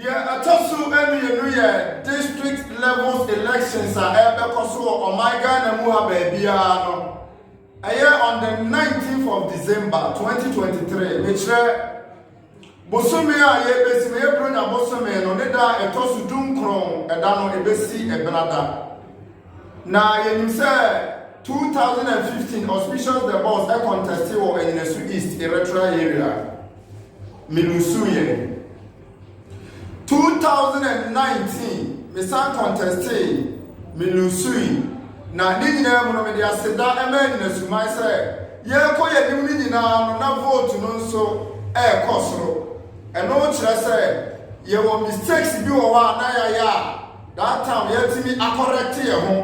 a tosu emi year district levels elections are ebe koso o my Ghana mu ha bia no. On the 19th of December 2023, which Bosome a yebesi me ebronya bosome no ne da etosu dunkron eda no ebesi ebenada. Na yenim say 2015 auspicious the boss a contest or ANYINASU East electoral area. Milusuye. 2019 me san contesté Milusui. Na ni nyina mu no me dia seda ANYINASU mai say ye ko ye nim ni nyina na vote no nso e kosoro. Eno kire say ye wo mistakes bi wo wa na ya that time ye timi acorrect ye ho.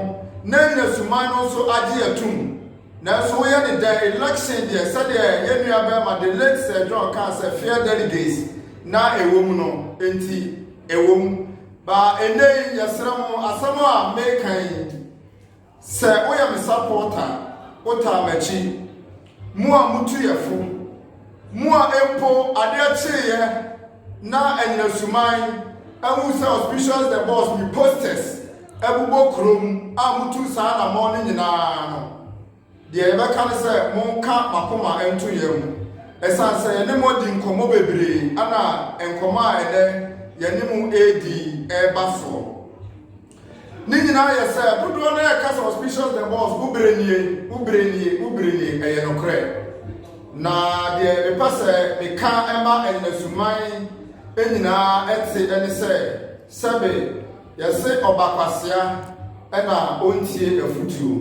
Na ANYINASU man also agi atum na so ye the election there said ye nua be ma the late Sir John can say fair delegates na ewom no enti ewom ba enei yesramo asamo a mekan se oya me supporter ota machi mu a mutu yefo mu a empo ade acheye na ANYINASU man awu say auspicious the boss me posters ebubo krom amutu saa na mo ni nyina no de ebe kan se mo nka makoma ento yem esan se ne mo di nkomo bebre ana enkomo a ede yanimu edi ebaso ni nyina ye se dodo na e ka auspicious the boss ubrenie eye no kre na de me pase me ka ema ANYINASU man enyina etse ene se sebe yese obakwasia ena ontie afutuo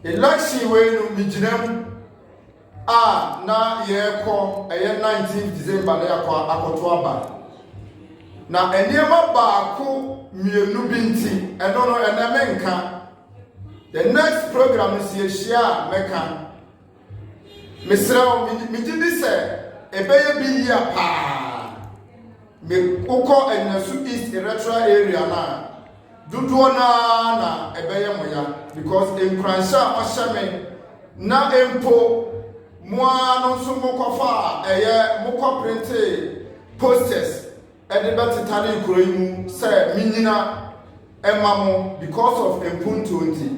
election we no miginam na yeko 19th December na yakwa akoto aba na eniema baako mienu binti eno no enemenka the next program is yeshia meka misrawo migidi se ebeye bi ya pa me ukọ ANYINASU East electoral area na duduo na ebeye moya because enkransha ohye na empo moano so mokofa eye mokọ print posters ede betitali nkroyimu say minyina emamo because of empuntonti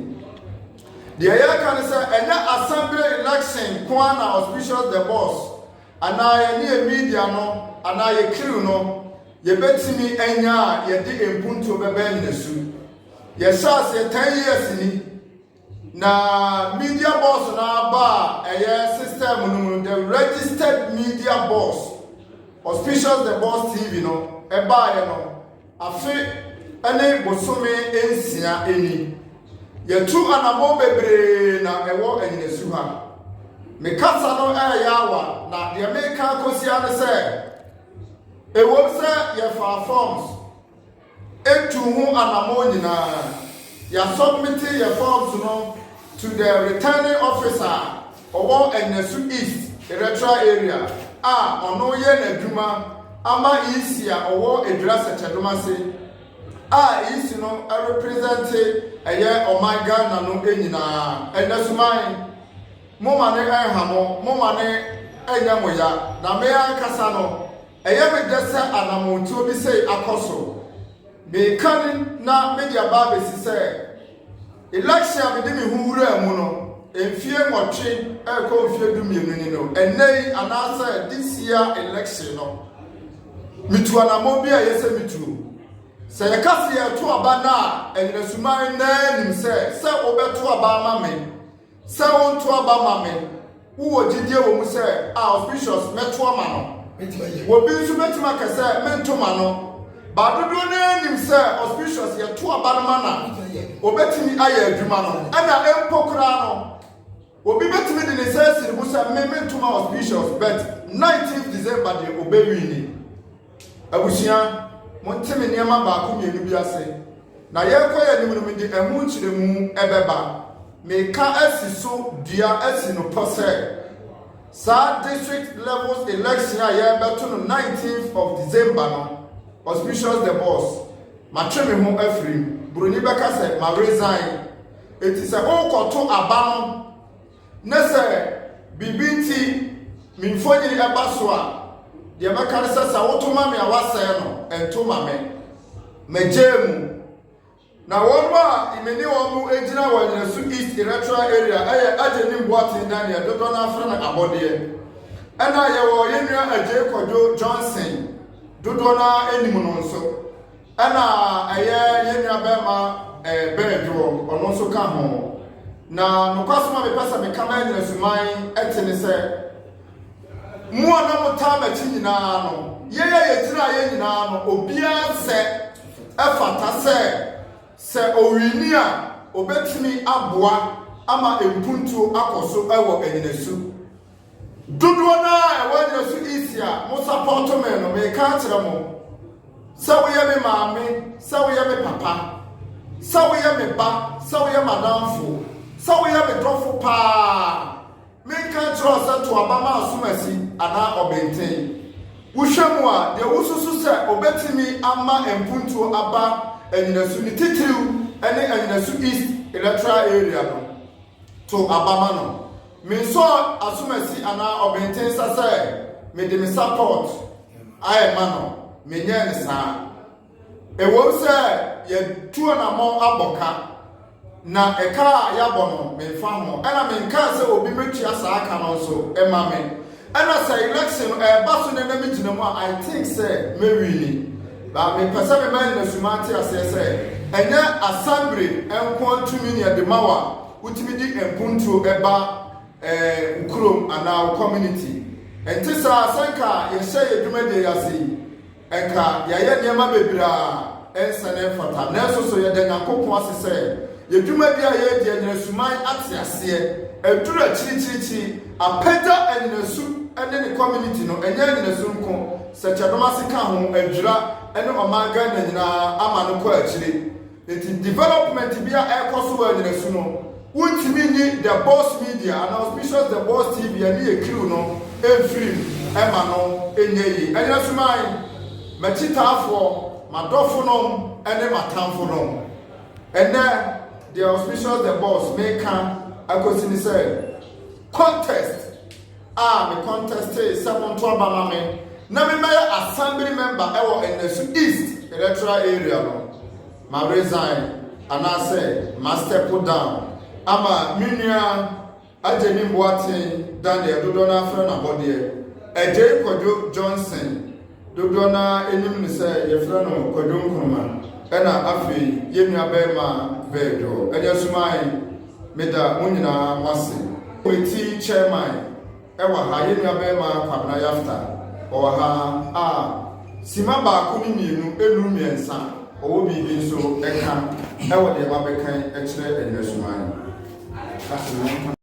the area can say enya assembly election kwana auspicious the boss ana ye media no ana ye crew no ye betimi enya ye di empunto bebe ANYINASU ye shase 10 years ni na media boss na ba eye system no the registered media boss auspicious the boss TV no e ba ye no afi ene bosome ensia eni ye tu anamo bebre na ewo ANYINASU ha me kasa no yawa na de me ka kosia ne se e wo se ye fa forms etu hu anamo nyina ya submit your forms no to the returning officer owo ANYINASU East electoral area ono ye na dwuma ama isia owo edura setedoma se isi no represent eye omanga na no enyina ANYINASU man mo mane ehamo mo mane enya moya na me ankasa no eye me dese anamontu obi sei akoso me kan na media ba besi se election me de me huwura mu no enfie nwotwe eko enfie du mienu ni no enei anasa this year election no mitu anamo bia yese mitu se yakase ya to aba na ANYINASU man na nim se obeto aba ma me se won to aba ma me wo gidie wo mu se auspicious meto ama no wo bi nso betima ka se mento ma no ba dodo na nim se auspicious ye to aba no ma na obetimi aye adwuma no ana empokra no obi betimi de ne se siri mu se mento ma auspicious but 19th December de obewini abusia montemi niam ba ko mienu bi ase na ye koye nim no mi de emu chire mu ebeba me ka asiso dia asino pose sa district levels election a ye beto no 19th of December no auspicious the boss ma tweme ho afri broni beka se ma resign eti se o koto aba no ne se bibinti mi mfonyiri eba so a de beka se sa wotoma me awase no entoma me jemu na wonwa imeni womu ejina wanyinasu east electoral area ajeni mbwati ndani ya dodo na afra na abode ena yewo yenua aje kojo Johnson dodo na enimu no nso ena yenua bema bedro ono nso ka ho na nokwasoma me pesa me kama anyinasu man etene se muo na mutama chi nyina no yeye yetira ye nyina no obia se efata se owini a obetimi aboa ama empuntu akoso ewo anyinasu dodo na ewo anyinasu isia mo support me no me ka kire mo se wo ye me maame se wo ye me papa se wo ye me ba se wo ye madamfo se wo ye me drofo pa me ka kire se to abama asumasi ana obenten wohwemu a de wosusu se obetimi ama empuntu aba anyinasu ni titiriu ene anyinasu east electoral area no to abama no me so asumasi ana obenten sase me de me support I mano me nya ne sa e wo se ye tuo na mo aboka na eka ya bono me fa ho ena me nka se obi metua sa aka no so e ma me ena say election baso ne na me gina mu I think say me wini ba me pesa me man na sumati asese enya assembly enko tumi ne de mawa utimi di empuntu eba ukrom ana community enti sa sanka ye hye edwumade yase enka ye niema bebira ensane fata na so ye de nyankopon asese ye dwumade a ye di anyinasuman atiase edura chirichirichi apeda anyinasu ene ne community no enya anyinasu nko se chadoma sika ho adwura ene omaga na nyina ama no ko achire enti development bia ekoso anyinasu no Utimi ni the boss media and auspicious the boss TV and the crew no every Emma no enyeyi anyasumai machitafo madofo no ene matamfo no and then the auspicious the boss make akosini say contest me contest 7 to abamame na me assembly member ewo enesu east electoral area no ma resign and I say ma step down ama minua ajeni mbwati Daniel dodo na afra na bode eje kojo Johnson dodo na enim ni se ye fra no kojo nkruma ena afi yenua be ma bedo enye sumai meda munyina wase committee chairman ewa ha yenua be ma kwabna yafta o ha sima ba ko ni mienu enu miensa owo bibi nso eka ewo de ba bekan ekire enye sumai. That's